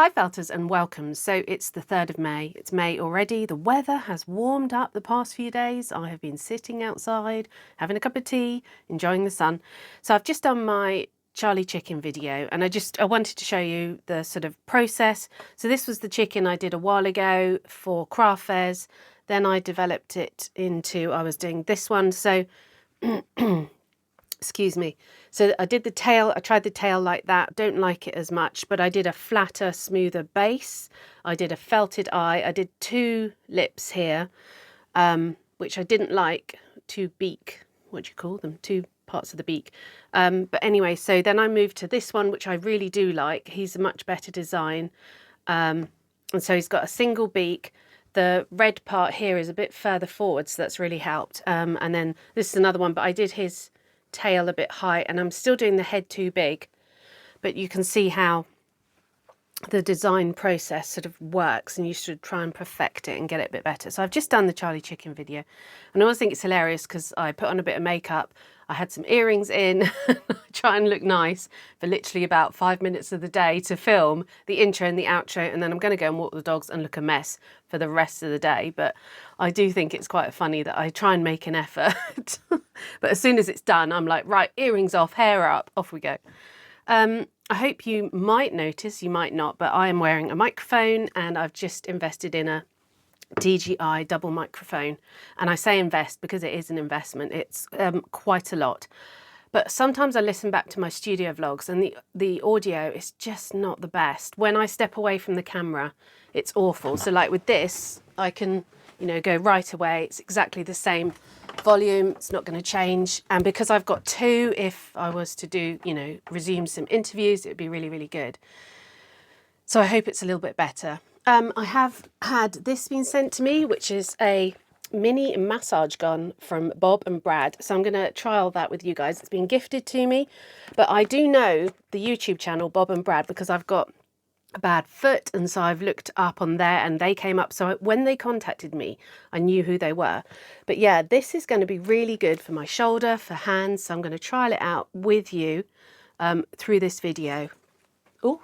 Hi Felters and welcome. So it's the 3rd of May. It's May already. The weather has warmed up the past few days. I have been sitting outside, having a cup of tea, enjoying the sun. So I've just done my Charlie chicken video and I wanted to show you the sort of process. So this was the chicken I did a while ago for craft fairs. Then I developed it into, I was doing this one. So excuse me. So I did the tail, I tried the tail like that, don't like it as much, but I did a flatter, smoother base. I did a felted eye, I did 2 lips here, which I didn't like, 2 beak, what do you call them? 2 parts of the beak. But anyway, so then I moved to this one, which I really do like. He's a much better design. And so he's got a single beak. The red part here is a bit further forward, so that's really helped. And then this is another one, but I did his tail a bit high and I'm still doing the head too big, but you can see how the design process sort of works and you should try and perfect it and get it a bit better. So I've just done the Charlie chicken video and I always think it's hilarious because I put on a bit of makeup, I had some earrings in, try and look nice for literally about 5 minutes of the day to film the intro and the outro, and then I'm going to go and walk the dogs and look a mess for the rest of the day. But I do think it's quite funny that I try and make an effort but as soon as it's done I'm like, right, earrings off, hair up, off we go. I hope you might notice, you might not, but I am wearing a microphone and I've just invested in a DJI double microphone. And I say invest because it is an investment. It's quite a lot. But sometimes I listen back to my studio vlogs and the audio is just not the best. When I step away from the camera, it's awful. So like with this, I can, go right away. It's exactly the same volume. It's not going to change. And because I've got 2, if I was to do, resume some interviews, it would be really, really good. So I hope it's a little bit better. I have had this being sent to me, which is a mini massage gun from Bob and Brad. So I'm going to trial that with you guys. It's been gifted to me, but I do know the YouTube channel Bob and Brad because I've got a bad foot, and so I've looked up on there and they came up. So when they contacted me, I knew who they were. But yeah, this is going to be really good for my shoulder, for hands. So I'm going to trial it out with you through this video. Oh,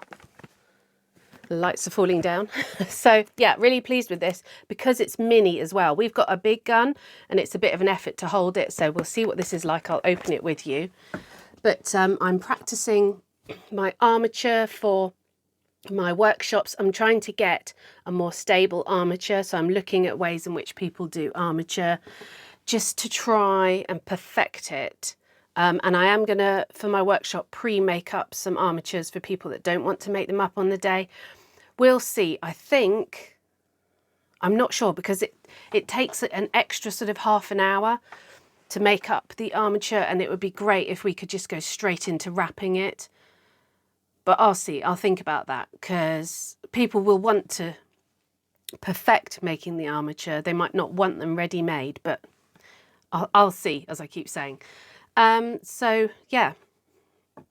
the lights are falling down. So yeah, really pleased with this because it's mini as well. We've got a big gun and it's a bit of an effort to hold it. So we'll see what this is like. I'll open it with you. But I'm practicing my armature for my workshops. I'm trying to get a more stable armature. So I'm looking at ways in which people do armature just to try and perfect it. And I am going to, for my workshop, pre-make up some armatures for people that don't want to make them up on the day. We'll see. I think, I'm not sure because it takes an extra sort of half an hour to make up the armature, and it would be great if we could just go straight into wrapping it. But I'll see. I'll think about that because people will want to perfect making the armature. They might not want them ready-made, but I'll see, as I keep saying. So yeah,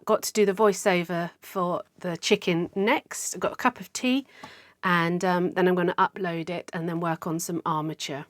got to do the voiceover for the chicken next. I've got a cup of tea and then I'm going to upload it and then work on some armature.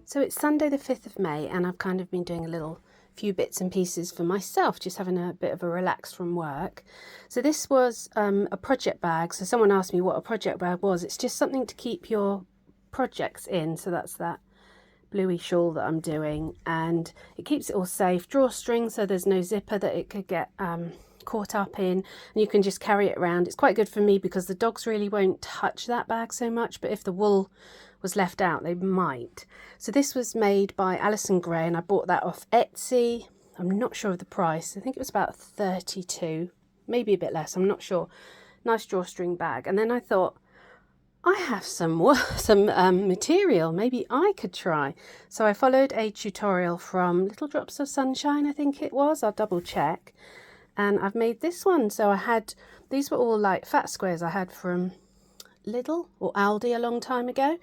So it's Sunday the 5th of May and I've kind of been doing a few bits and pieces for myself, just having a bit of a relax from work. So this was a project bag. So someone asked me what a project bag was. It's just something to keep your projects in. So that's that bluey shawl that I'm doing, and it keeps it all safe. Drawstring, so there's no zipper that it could get caught up in, and you can just carry it around. It's quite good for me because the dogs really won't touch that bag so much, but if the wool was left out, they might. So this was made by Alison Gray, and I bought that off Etsy. I'm not sure of the price. I think it was about 32, maybe a bit less, I'm not sure. Nice drawstring bag. And then I thought, I have some material, maybe I could try. So I followed a tutorial from Little Drops of Sunshine, I think it was. I'll double check. And I've made this one. So I had, these were all like fat squares I had from Lidl or Aldi a long time ago.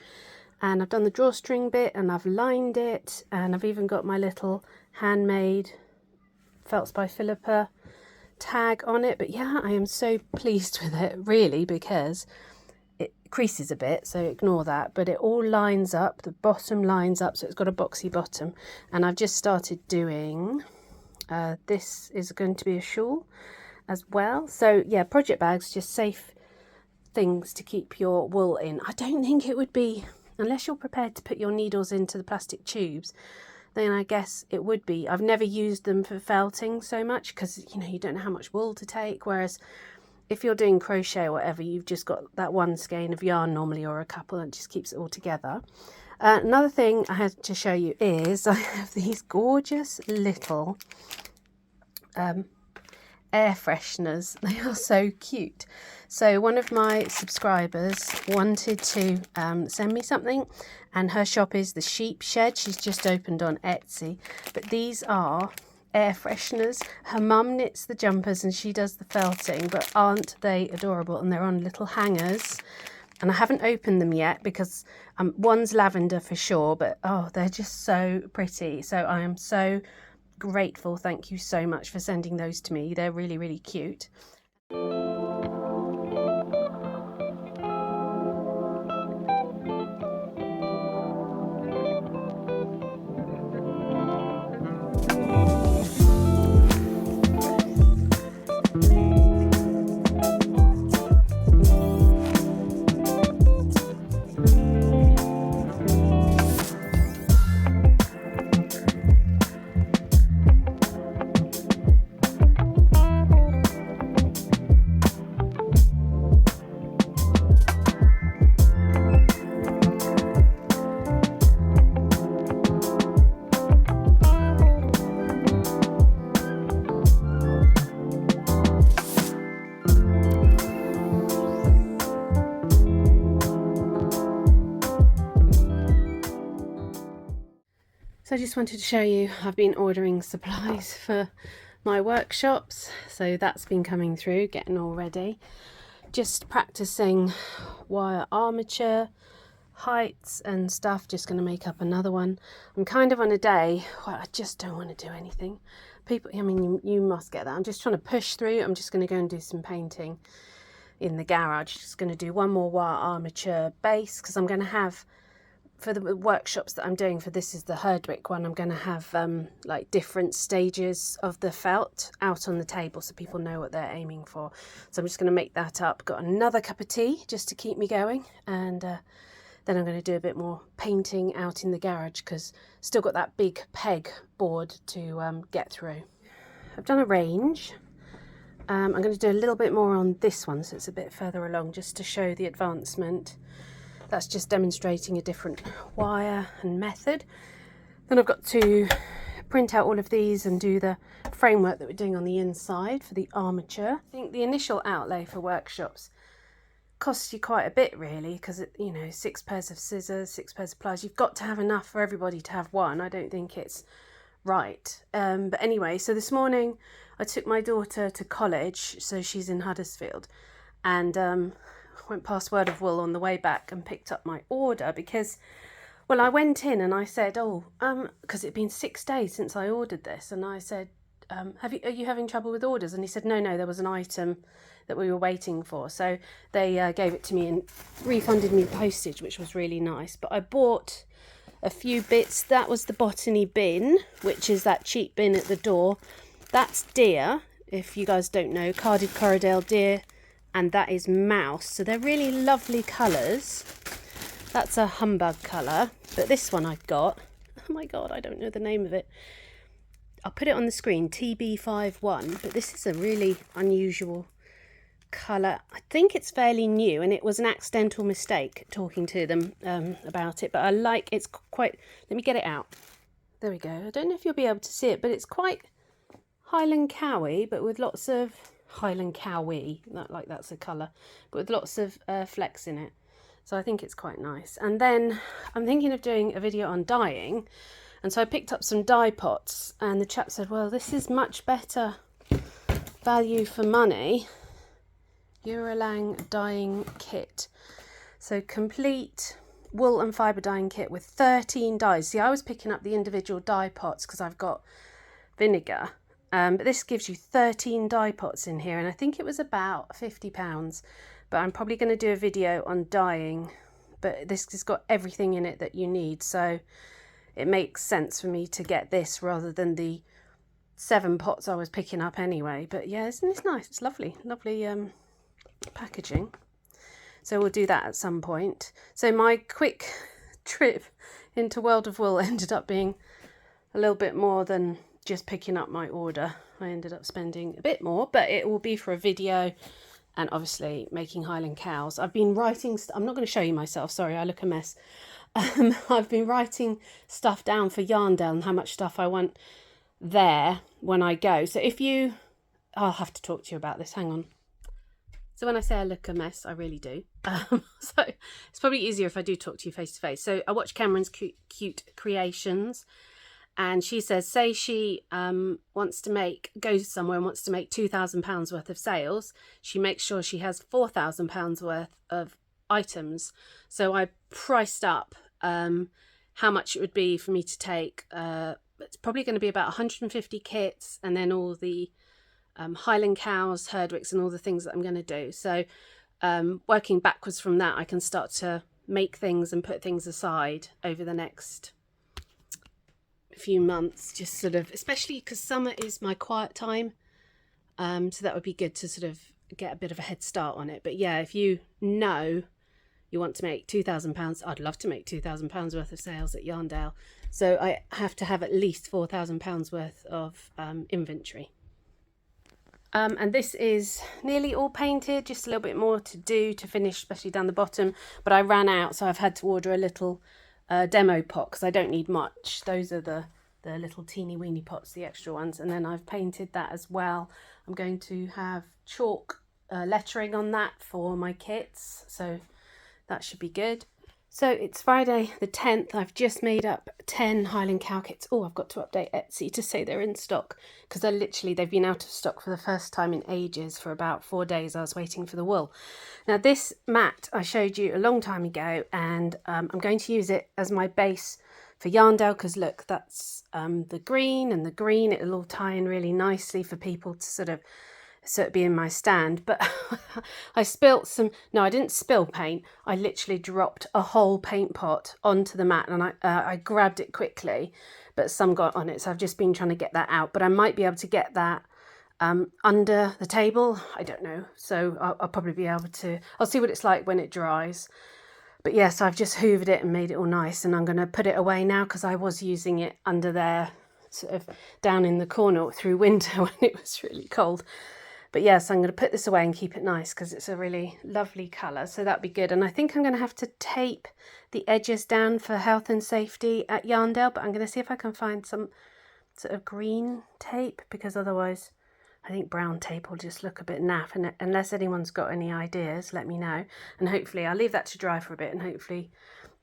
And I've done the drawstring bit and I've lined it. And I've even got my little handmade Felts by Philippa tag on it. But yeah, I am so pleased with it, really, because it creases a bit, so ignore that, but it all lines up, the bottom lines up, so it's got a boxy bottom. And I've just started doing, this is going to be a shawl as well. So yeah, project bags, just safe things to keep your wool in. I don't think it would be, unless you're prepared to put your needles into the plastic tubes, then I guess it would be. I've never used them for felting so much because, you know, you don't know how much wool to take, whereas if you're doing crochet or whatever, you've just got that one skein of yarn normally, or a couple, and it just keeps it all together. Another thing I had to show you is I have these gorgeous little air fresheners. They are so cute. So one of my subscribers wanted to send me something, and her shop is the Sheep Shed. She's just opened on Etsy, but these are air fresheners. Her mum knits the jumpers and she does the felting, but aren't they adorable? And they're on little hangers, and I haven't opened them yet because one's lavender for sure, but oh, they're just so pretty. So I am so grateful. Thank you so much for sending those to me. They're really, really cute. So I just wanted to show you, I've been ordering supplies for my workshops, so that's been coming through, getting all ready. Just practicing wire armature, heights and stuff, just going to make up another one. I'm kind of on a day where I just don't want to do anything. People, I mean, you must get that. I'm just trying to push through. I'm just going to go and do some painting in the garage. Just going to do one more wire armature base, because I'm going to have, for the workshops that I'm doing for this is the Herdwick one, I'm going to have like different stages of the felt out on the table so people know what they're aiming for. So I'm just going to make that up. Got another cup of tea just to keep me going, and then I'm going to do a bit more painting out in the garage because still got that big peg board to get through. I've done a range. I'm going to do a little bit more on this one so it's a bit further along, just to show the advancement. That's just demonstrating a different wire and method. Then I've got to print out all of these and do the framework that we're doing on the inside for the armature. I think the initial outlay for workshops costs you quite a bit really, because you know, 6 pairs of scissors, 6 pairs of pliers. You've got to have enough for everybody to have one. I don't think it's right. But anyway, so this morning I took my daughter to college, so she's in Huddersfield, and went past Word of Wool on the way back and picked up my order because, well, I went in and I said, because it'd been 6 days since I ordered this, and I said, are you having trouble with orders? And he said, no, there was an item that we were waiting for. So they gave it to me and refunded me postage, which was really nice. But I bought a few bits. That was the botany bin, which is that cheap bin at the door. That's deer, if you guys don't know, carded Corriedale deer. And that is mouse, so they're really lovely colours. That's a humbug colour, but this one I've got, oh my god, I don't know the name of it. I'll put it on the screen, TB51, but this is a really unusual colour. I think it's fairly new, and it was an accidental mistake talking to them about it, but I like it's quite, let me get it out. There we go. I don't know if you'll be able to see it, but it's quite Highland Cowy, but with lots of Highland Cowy, not like that's a colour, but with lots of flecks in it. So I think it's quite nice. And then I'm thinking of doing a video on dyeing, and so I picked up some dye pots, and the chap said, well, this is much better value for money. Eurolang dyeing kit. So complete wool and fibre dyeing kit with 13 dyes. See, I was picking up the individual dye pots because I've got vinegar. But this gives you 13 dye pots in here, and I think it was about £50. But I'm probably going to do a video on dyeing, but this has got everything in it that you need, so it makes sense for me to get this rather than the 7 pots I was picking up anyway. But yeah, isn't this nice? It's lovely packaging. So we'll do that at some point. So my quick trip into World of Wool ended up being a little bit more than just picking up my order. I ended up spending a bit more, but it will be for a video and obviously making Highland cows. I've been writing, I'm not going to show you myself, sorry, I look a mess. I've been writing stuff down for Yarndale and how much stuff I want there when I go. So if you, I'll have to talk to you about this, hang on. So when I say I look a mess, I really do. So it's probably easier if I do talk to you face to face. So I watch Cameron's cute creations, and she says, say she wants to goes somewhere and wants to make £2,000 worth of sales, she makes sure she has £4,000 worth of items. So I priced up how much it would be for me to take. It's probably going to be about 150 kits, and then all the Highland cows, Herdwicks, and all the things that I'm going to do. So working backwards from that, I can start to make things and put things aside over the next few months, just sort of, especially because summer is my quiet time, so that would be good to sort of get a bit of a head start on it. But yeah, if you know you want to make £2,000, I'd love to make £2,000 worth of sales at Yarndale, so I have to have at least £4,000 worth of inventory. And this is nearly all painted, just a little bit more to do to finish, especially down the bottom, but I ran out, so I've had to order a little demo pot because I don't need much. Those are the little teeny weeny pots, the extra ones, and then I've painted that as well. I'm going to have chalk lettering on that for my kits, so that should be good. So it's Friday the 10th. I've just made up 10 Highland cow kits. Oh, I've got to update Etsy to say they're in stock, because they've been out of stock for the first time in ages. For about 4 days I was waiting for the wool. Now this mat I showed you a long time ago, and I'm going to use it as my base for Yarndale, because look, that's the green and the green. It'll all tie in really nicely for people to sort of be in my stand. But I spilt no, I didn't spill paint. I literally dropped a whole paint pot onto the mat, and I grabbed it quickly, but some got on it. So I've just been trying to get that out, but I might be able to get that under the table. I don't know. So I'll probably be able to, I'll see what it's like when it dries. But yes, yeah, so I've just hoovered it and made it all nice, and I'm going to put it away now because I was using it under there, sort of down in the corner through winter when it was really cold. But yes, I'm going to put this away and keep it nice because it's a really lovely colour, so that'd be good. And I think I'm going to have to tape the edges down for health and safety at Yarndale, but I'm going to see if I can find some sort of green tape, because otherwise I think brown tape will just look a bit naff. And unless anyone's got any ideas, let me know. And hopefully I'll leave that to dry for a bit, and hopefully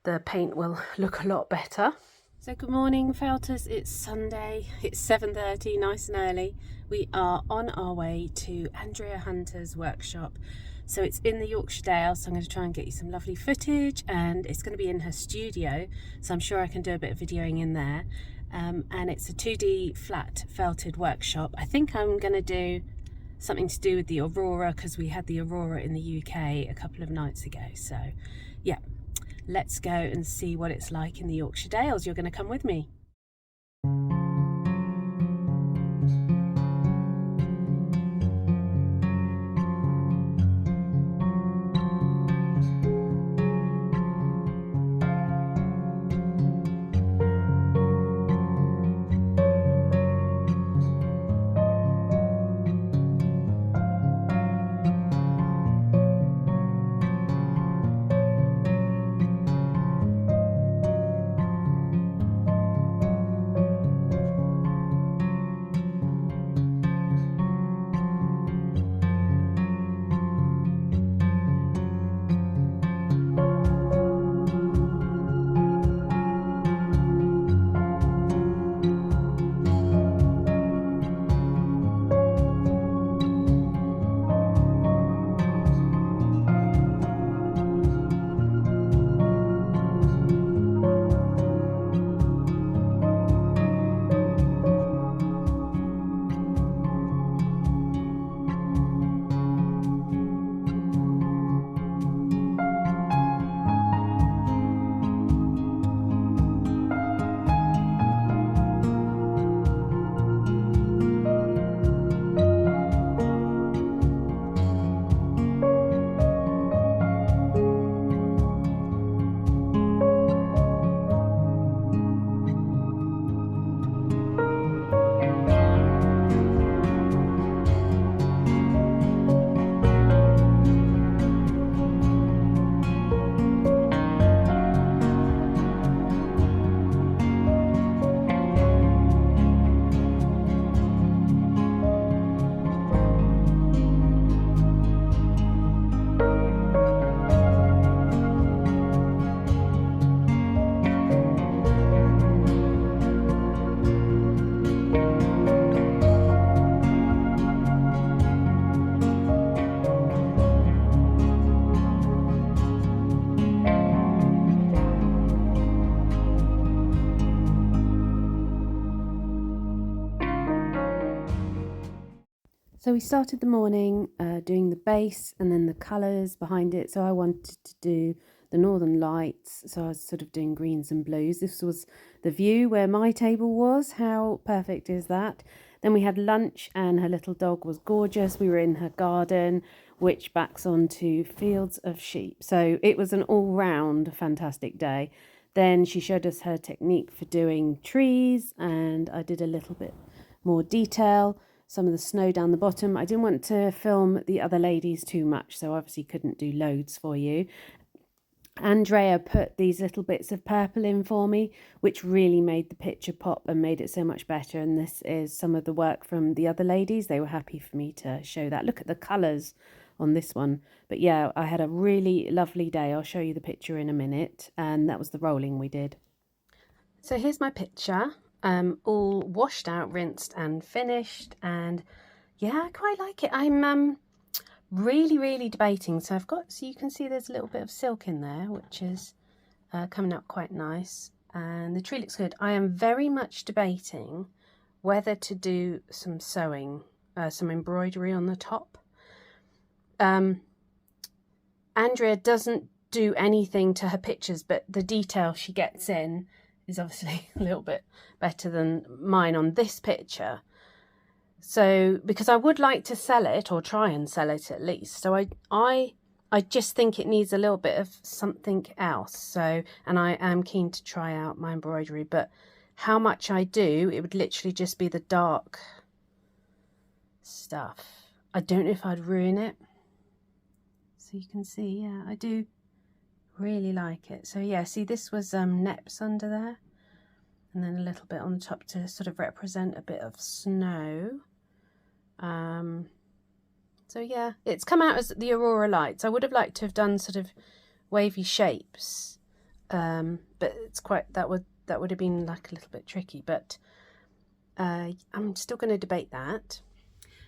the paint will look a lot better. So good morning, Felters. It's Sunday. It's 7:30, nice and early. We are on our way to Andrea Hunter's workshop. So it's in the Yorkshire Dales, so I'm going to try and get you some lovely footage, and it's going to be in her studio, so I'm sure I can do a bit of videoing in there. And it's a 2D flat felted workshop. I think I'm going to do something to do with the aurora, because we had the aurora in the UK a couple of nights ago. So yeah, let's go and see what it's like in the Yorkshire Dales. You're going to come with me. So we started the morning doing the base and then the colours behind it. So I wanted to do the Northern Lights. So I was sort of doing greens and blues. This was the view where my table was. How perfect is that? Then we had lunch and her little dog was gorgeous. We were in her garden, which backs onto fields of sheep. So it was an all-round fantastic day. Then she showed us her technique for doing trees, and I did a little bit more detail, some of the snow down the bottom. I didn't want to film the other ladies too much, so obviously couldn't do loads for you. Andrea put these little bits of purple in for me, which really made the picture pop and made it so much better. And this is some of the work from the other ladies. They were happy for me to show that. Look at the colours on this one. But yeah, I had a really lovely day. I'll show you the picture in a minute. And that was the rolling we did. So here's my picture, all washed out, rinsed and finished. And yeah, I quite like it. I'm really debating. So you can see there's a little bit of silk in there, which is coming up quite nice. And the tree looks good. I am very much debating whether to do some sewing, some embroidery on the top. Andrea doesn't do anything to her pictures, but the detail she gets in is obviously a little bit better than mine on this picture. So, because I would like to sell it, or try and sell it at least. So I just think it needs a little bit of something else. So, and I am keen to try out my embroidery, but how much I do, it would literally just be the dark stuff. I don't know if I'd ruin it. So you can see, yeah, I do really like it. So yeah, see, this was neps under there, and then a little bit on top to sort of represent a bit of snow. So yeah, it's come out as the Aurora Lights. I would have liked to have done sort of wavy shapes, but it's quite, that would have been like a little bit tricky, but I'm still going to debate that.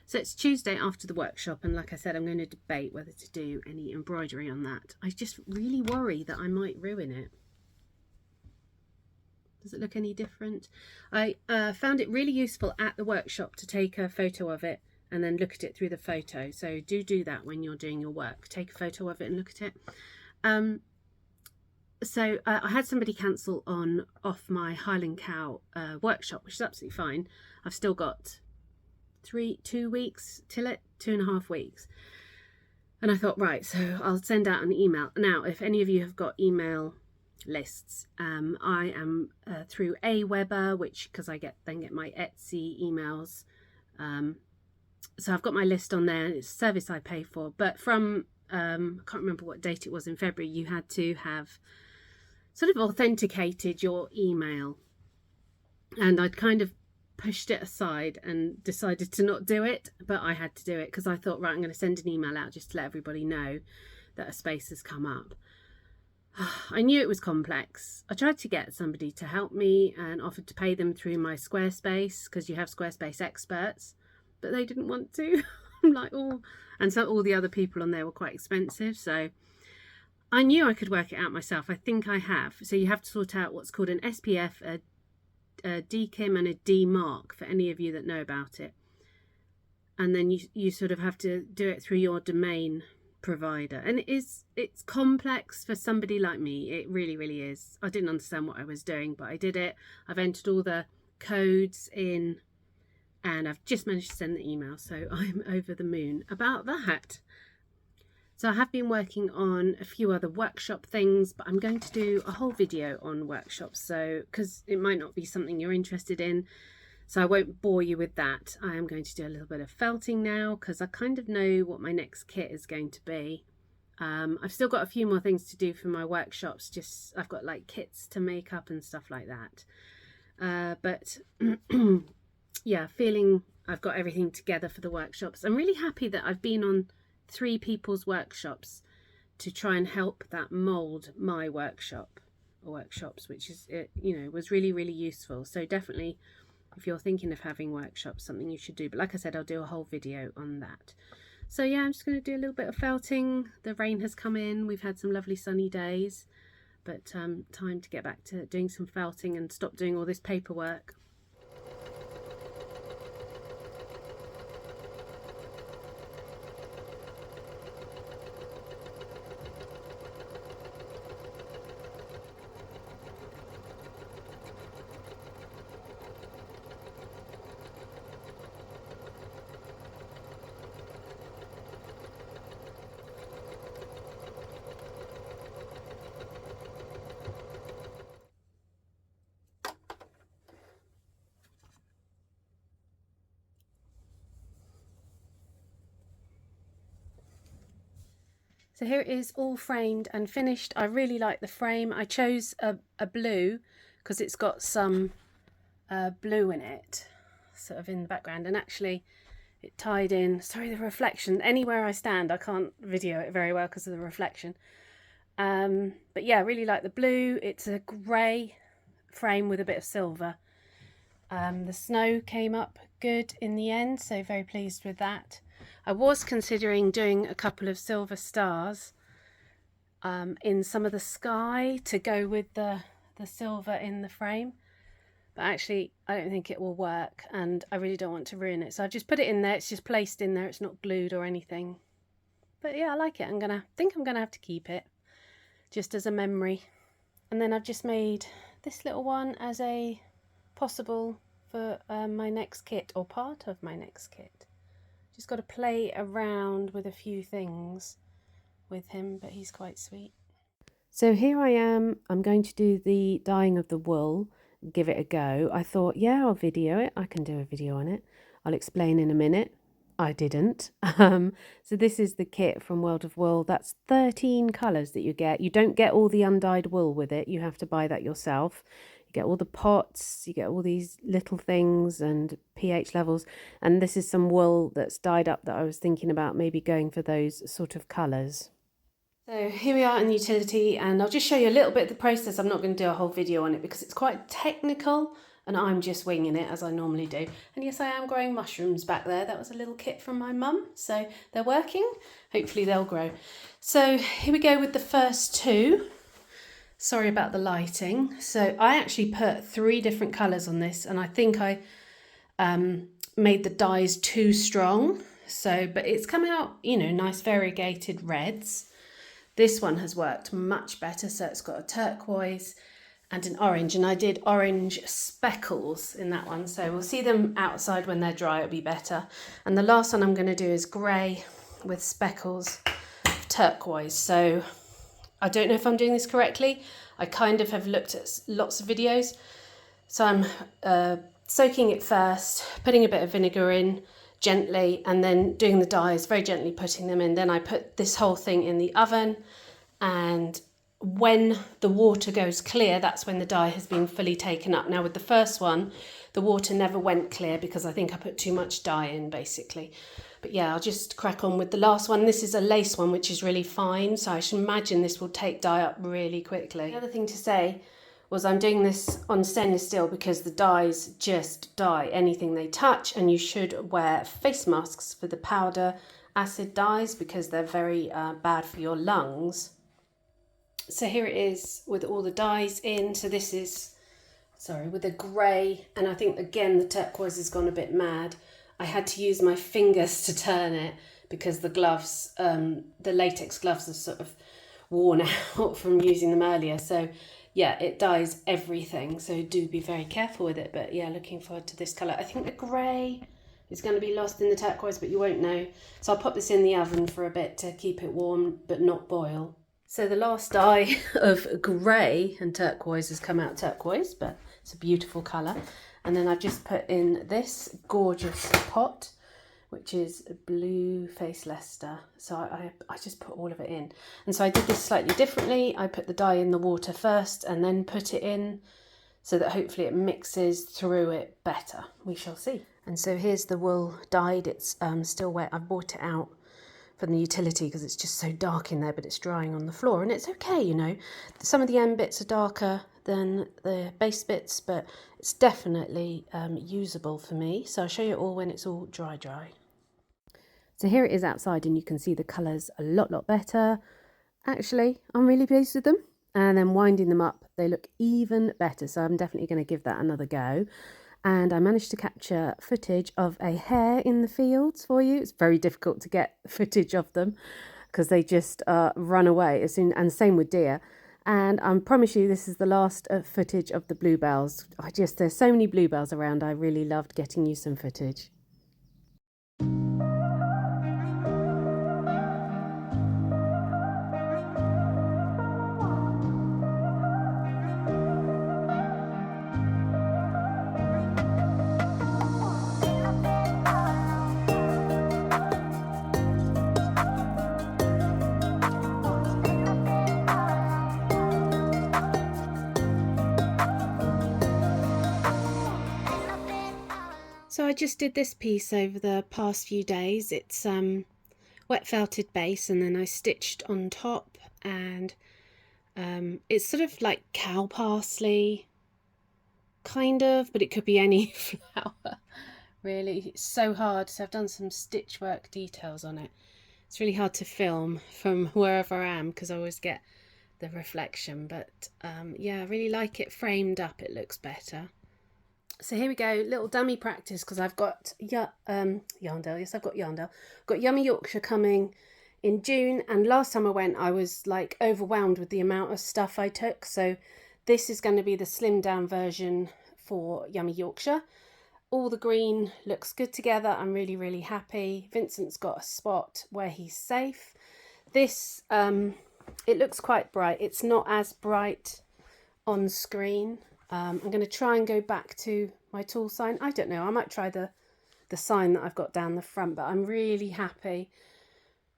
So it's Tuesday after the workshop, and like I said, I'm going to debate whether to do any embroidery on that. I just really worry that I might ruin it. Does it look any different? I found it really useful at the workshop to take a photo of it and then look at it through the photo. So do that when you're doing your work. Take a photo of it and look at it. So I had somebody cancel off my Highland Cow workshop, which is absolutely fine. I've still got 2 weeks till it, 2.5 weeks. And I thought, right, so I'll send out an email. Now, if any of you have got email lists, I am through Aweber, which, because I then get my Etsy emails. So I've got my list on there. It's a service I pay for. But from, I can't remember what date it was in February, you had to have sort of authenticated your email. And I'd kind of pushed it aside and decided to not do it, but I had to do it because I thought, right, I'm going to send an email out just to let everybody know that a space has come up. I knew it was complex. I tried to get somebody to help me and offered to pay them through my Squarespace, because you have Squarespace experts, but they didn't want to. I'm like, oh, and so all the other people on there were quite expensive. So I knew I could work it out myself. I think I have. So you have to sort out what's called an SPF, a DKIM and a DMARC, for any of you that know about it. And then you sort of have to do it through your domain provider, and it's complex for somebody like me. It really is. I didn't understand what I was doing, but I did it. I've entered all the codes in, and I've just managed to send the email, so I'm over the moon about that. So I have been working on a few other workshop things, but I'm going to do a whole video on workshops, so because it might not be something you're interested in, so I won't bore you with that. I am going to do a little bit of felting now, because I kind of know what my next kit is going to be. I've still got a few more things to do for my workshops. Just I've got like kits to make up and stuff like that. But yeah, feeling I've got everything together for the workshops. I'm really happy that I've been on 3 people's workshops to try and help that mold my workshops, which is, was really useful. So definitely, if you're thinking of having workshops, something you should do. But like I said, I'll do a whole video on that. So yeah, I'm just going to do a little bit of felting. The rain has come in. We've had some lovely sunny days, but time to get back to doing some felting and stop doing all this paperwork. So here it is, all framed and finished. I really like the frame. I chose a blue because it's got some blue in it, sort of in the background, and actually it tied in, sorry, the reflection, anywhere I stand I can't video it very well because of the reflection. But yeah, I really like the blue. It's a grey frame with a bit of silver. The snow came up good in the end, so very pleased with that. I was considering doing a couple of silver stars in some of the sky to go with the silver in the frame, but actually I don't think it will work and I really don't want to ruin it, so I've just put it in there. It's just placed in there, it's not glued or anything. But yeah, I like it. I'm gonna have to keep it just as a memory. And then I've just made this little one as a possible for my next kit, or part of my next kit. Just got to play around with a few things with him, but he's quite sweet. So here I am, I'm going to do the dyeing of the wool, give it a go. I thought, yeah, I'll video it, I can do a video on it. I'll explain in a minute. I didn't. So this is the kit from World of Wool. That's 13 colours that you get. You don't get all the undyed wool with it. You have to buy that yourself. You get all the pots, you get all these little things and pH levels. And this is some wool that's dyed up that I was thinking about maybe going for those sort of colours. So here we are in the utility, and I'll just show you a little bit of the process. I'm not going to do a whole video on it because it's quite technical and I'm just winging it as I normally do. And yes, I am growing mushrooms back there. That was a little kit from my mum, so they're working. Hopefully they'll grow. So here we go with the first two. Sorry about the lighting. So I actually put 3 different colours on this, and I think I made the dyes too strong. So, but it's come out, you know, nice variegated reds. This one has worked much better, so it's got a turquoise and an orange, and I did orange speckles in that one, so we'll see them outside when they're dry, it'll be better. And the last one I'm going to do is grey with speckles of turquoise. So I don't know if I'm doing this correctly. I kind of have looked at lots of videos. So I'm soaking it first, putting a bit of vinegar in gently, and then doing the dyes, very gently putting them in. Then I put this whole thing in the oven, and when the water goes clear, that's when the dye has been fully taken up. Now with the first one, the water never went clear because I think I put too much dye in basically. But yeah, I'll just crack on with the last one. This is a lace one, which is really fine, so I should imagine this will take dye up really quickly. The other thing to say was I'm doing this on stainless steel because the dyes just dye anything they touch, and you should wear face masks for the powder acid dyes because they're very bad for your lungs. So here it is with all the dyes in. So this is, sorry, with the grey, and I think again the turquoise has gone a bit mad. I had to use my fingers to turn it because the gloves, the latex gloves are sort of worn out from using them earlier. So yeah, it dyes everything, so do be very careful with it. But yeah, looking forward to this colour. I think the grey is going to be lost in the turquoise, but you won't know. So I'll pop this in the oven for a bit to keep it warm but not boil. So the last dye of grey and turquoise has come out turquoise, but it's a beautiful colour. And then I've just put in this gorgeous pot, which is blue face Leicester. So I just put all of it in. And so I did this slightly differently. I put the dye in the water first and then put it in so that hopefully it mixes through it better. We shall see. And so here's the wool dyed. It's still wet. I've brought it out from the utility because it's just so dark in there, but it's drying on the floor, and it's okay, you know. Some of the end bits are darker than the base bits, but it's definitely usable for me. So I'll show you all when it's all dry. So here it is outside, and you can see the colours a lot better. Actually, I'm really pleased with them. And then winding them up, they look even better. So I'm definitely going to give that another go. And I managed to capture footage of a hare in the fields for you. It's very difficult to get footage of them because they just run away as soon, and same with deer. And I promise you this is the last footage of the bluebells. There's so many bluebells around. I really loved getting you some footage. I just did this piece over the past few days. It's wet felted base, and then I stitched on top, and it's sort of like cow parsley, kind of, but it could be any flower. Really, it's so hard. So I've done some stitch work details on it. It's really hard to film from wherever I am because I always get the reflection, but yeah, I really like it framed up. It looks better. So here we go, little dummy practice, because I've got Yarndale. Yes, I've got Yarndale. I've got Yummy Yorkshire coming in June, and last time I went I was like overwhelmed with the amount of stuff I took, so this is going to be the slimmed down version for Yummy Yorkshire. All the green looks good together. I'm really happy. Vincent's got a spot where he's safe. This it looks quite bright. It's not as bright on screen. I'm going to try and go back to my tool sign. I don't know, I might try the sign that I've got down the front, but I'm really happy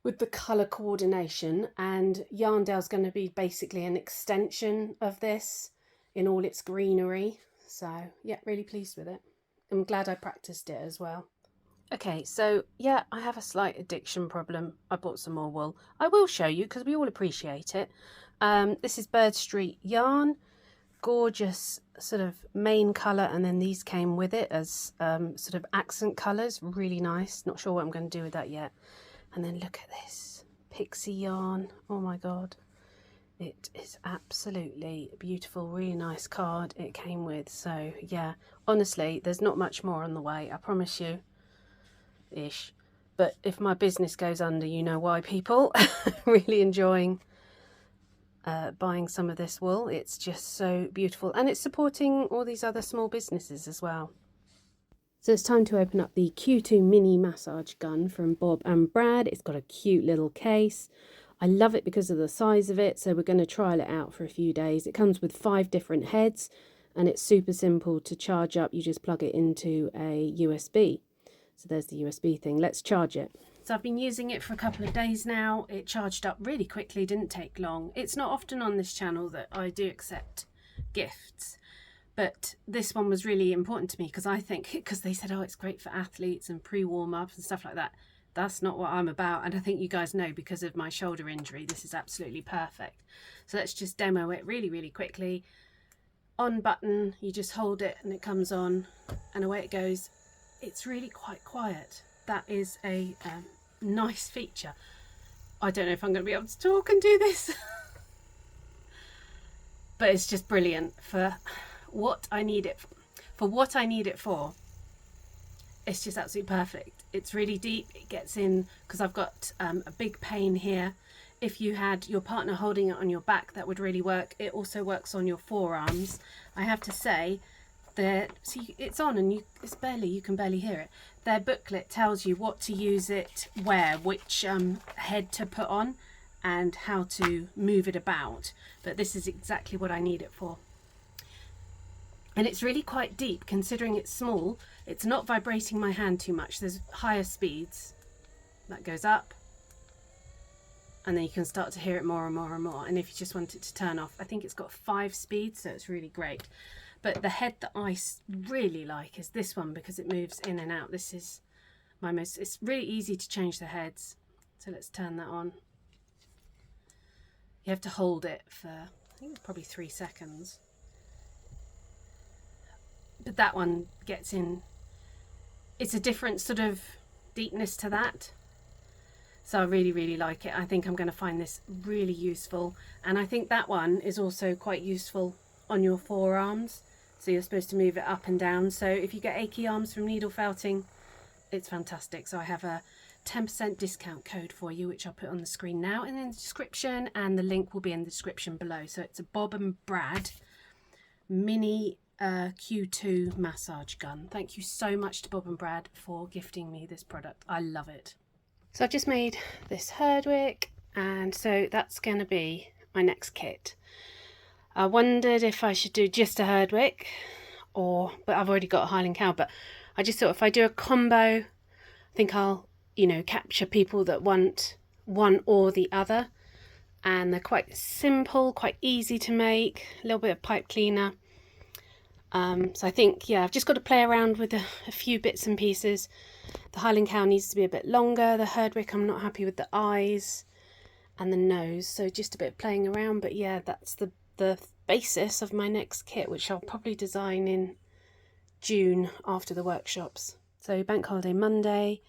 with the colour coordination, and Yarndale's going to be basically an extension of this in all its greenery. So yeah, really pleased with it. I'm glad I practiced it as well. Okay, so yeah, I have a slight addiction problem. I bought some more wool. I will show you because we all appreciate it. This is Bird Street yarn. Gorgeous sort of main colour, and then these came with it as sort of accent colours. Really nice. Not sure what I'm going to do with that yet. And then look at this pixie yarn. Oh my god, it is absolutely beautiful. Really nice card it came with. So yeah, honestly, there's not much more on the way, I promise you, ish. But if my business goes under, you know why, people. Really enjoying buying some of this wool. It's just so beautiful, and it's supporting all these other small businesses as well. So it's time to open up the Q2 mini massage gun from Bob and Brad. It's got a cute little case. I love it because of the size of it, so we're going to trial it out for a few days. It comes with 5 different heads, and it's super simple to charge up. You just plug it into a USB. So there's the USB thing. Let's charge it. So I've been using it for a couple of days now. It charged up really quickly, didn't take long. It's not often on this channel that I do accept gifts, but this one was really important to me because I think, because they said, oh, it's great for athletes and pre-warm-ups and stuff like that. That's not what I'm about, and I think you guys know, because of my shoulder injury, this is absolutely perfect. So let's just demo it really quickly. On button, you just hold it and it comes on, and away it goes. It's really quite quiet. That is a nice feature. I don't know if I'm going to be able to talk and do this. But it's just brilliant for what I need it for. What I need it for. It's just absolutely perfect. It's really deep. It gets in, because I've got a big pain here. If you had your partner holding it on your back, that would really work. It also works on your forearms. I have to say, see, it's on, and you can barely hear it. Their booklet tells you what to use it where, which head to put on, and how to move it about. But this is exactly what I need it for. And it's really quite deep, considering it's small. It's not vibrating my hand too much. There's higher speeds. That goes up, and then you can start to hear it more and more and more. And if you just want it to turn off, I think it's got 5 speeds, so it's really great. But the head that I really like is this one, because it moves in and out. This is my most, it's really easy to change the heads. So let's turn that on. You have to hold it for, I think it's probably 3 seconds. But that one gets in, it's a different sort of deepness to that. So I really like it. I think I'm going to find this really useful. And I think that one is also quite useful on your forearms. So you're supposed to move it up and down. So if you get achy arms from needle felting, it's fantastic. So I have a 10% discount code for you, which I'll put on the screen now and in the description, and the link will be in the description below. So it's a Bob and Brad mini Q2 massage gun. Thank you so much to Bob and Brad for gifting me this product. I love it. So I've just made this herdwick, and so that's going to be my next kit. I wondered if I should do just a herdwick, but I've already got a Highland cow. But I just thought if I do a combo, I think I'll, capture people that want one or the other. And they're quite simple, quite easy to make, a little bit of pipe cleaner. So I think, yeah, I've just got to play around with a few bits and pieces. The Highland cow needs to be a bit longer. The Herdwick, I'm not happy with the eyes and the nose, so just a bit of playing around. But yeah, that's the basis of my next kit, which I'll probably design in June after the workshops. So bank holiday Monday,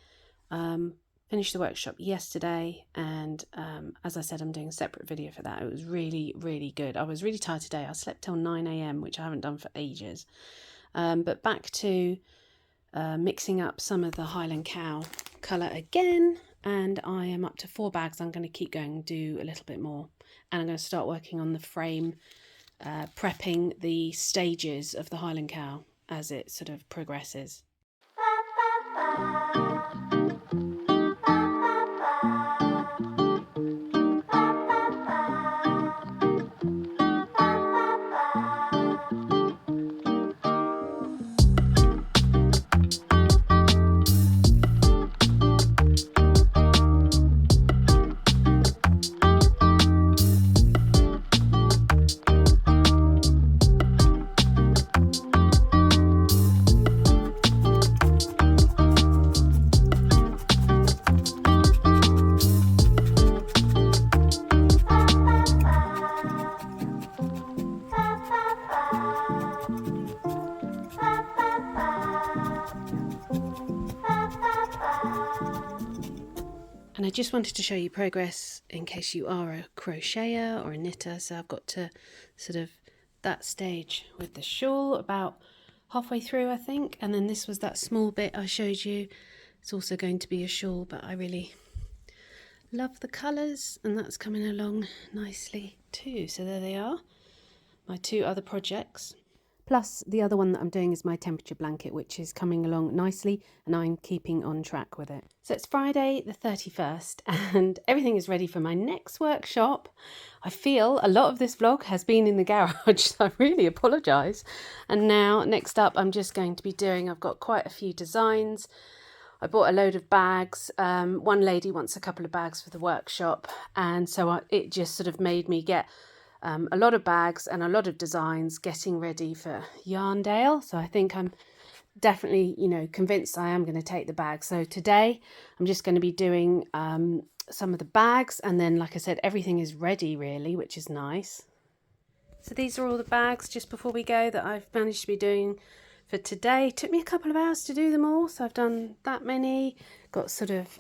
finished the workshop yesterday, and as I said, I'm doing a separate video for that. It was really, really good. I was really tired today. I slept till 9 a.m, which I haven't done for ages. But back to mixing up some of the Highland cow colour again, and I am up to 4 bags. I'm going to keep going and do a little bit more, and I'm going to start working on the frame, prepping the stages of the Highland cow as it sort of progresses. And I just wanted to show you progress in case you are a crocheter or a knitter. So I've got to sort of that stage with the shawl, about halfway through, I think. And then this was that small bit I showed you. It's also going to be a shawl, but I really love the colours, and that's coming along nicely too. So there they are, my 2 other projects. Plus the other one that I'm doing is my temperature blanket, which is coming along nicely, and I'm keeping on track with it. So it's Friday the 31st and everything is ready for my next workshop. I feel a lot of this vlog has been in the garage, so I really apologise. And now next up I'm just going to be doing, I've got quite a few designs. I bought a load of bags. One lady wants a couple of bags for the workshop, and so it just sort of made me get a lot of bags and a lot of designs getting ready for Yarndale. So I think I'm definitely, convinced I am going to take the bag. So today I'm just going to be doing some of the bags, and then, like I said, everything is ready really, which is nice. So these are all the bags just before we go that I've managed to be doing for today. It took me a couple of hours to do them all, so I've done that many. Got sort of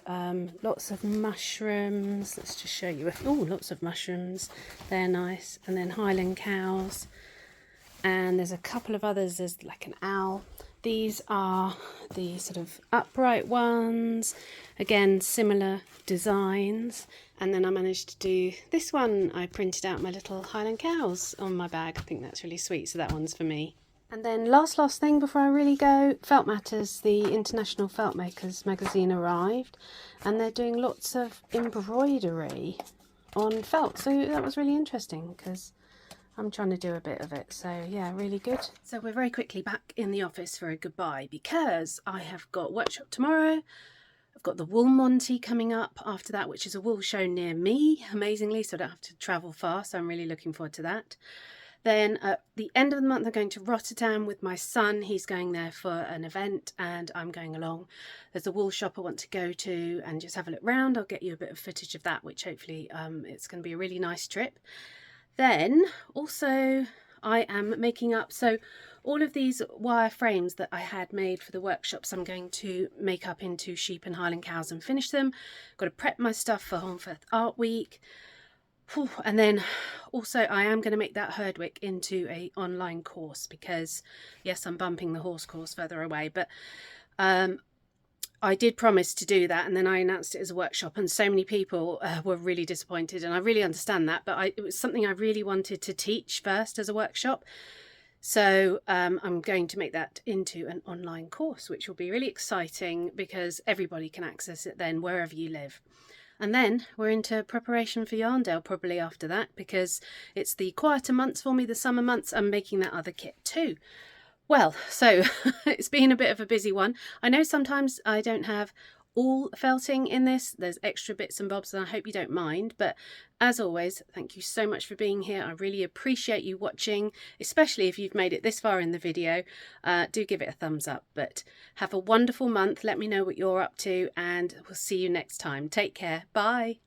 lots of mushrooms. Let's just show you. Oh, lots of mushrooms. They're nice. And then Highland cows. And there's a couple of others. There's like an owl. These are the sort of upright ones. Again, similar designs. And then I managed to do this one. I printed out my little Highland cows on my bag. I think that's really sweet. So that one's for me. And then last thing before I really go, Felt Matters, the International Felt Makers magazine arrived, and they're doing lots of embroidery on felt. So that was really interesting because I'm trying to do a bit of it. So yeah, really good. So we're very quickly back in the office for a goodbye because I have got workshop tomorrow. I've got the Wool Monty coming up after that, which is a wool show near me, amazingly, so I don't have to travel far. So I'm really looking forward to that. Then at the end of the month, I'm going to Rotterdam with my son. He's going there for an event and I'm going along. There's a wool shop I want to go to and just have a look round. I'll get you a bit of footage of that, which hopefully it's going to be a really nice trip. Then also I am making up, so all of these wire frames that I had made for the workshops, I'm going to make up into sheep and Highland cows and finish them. Got to prep my stuff for Holmfirth Art Week. And then also I am going to make that Herdwick into a online course because yes, I'm bumping the horse course further away, but I did promise to do that, and then I announced it as a workshop and so many people were really disappointed, and I really understand that, but it was something I really wanted to teach first as a workshop. So I'm going to make that into an online course, which will be really exciting because everybody can access it then wherever you live. And then we're into preparation for Yarndale probably after that, because it's the quieter months for me, the summer months. I'm making that other kit too. Well, so it's been a bit of a busy one. I know sometimes I don't have all felting in this. There's extra bits and bobs, and I hope you don't mind. But as always, thank you so much for being here. I really appreciate you watching, especially if you've made it this far in the video. Do give it a thumbs up. But have a wonderful month. Let me know what you're up to, and we'll see you next time. Take care. Bye.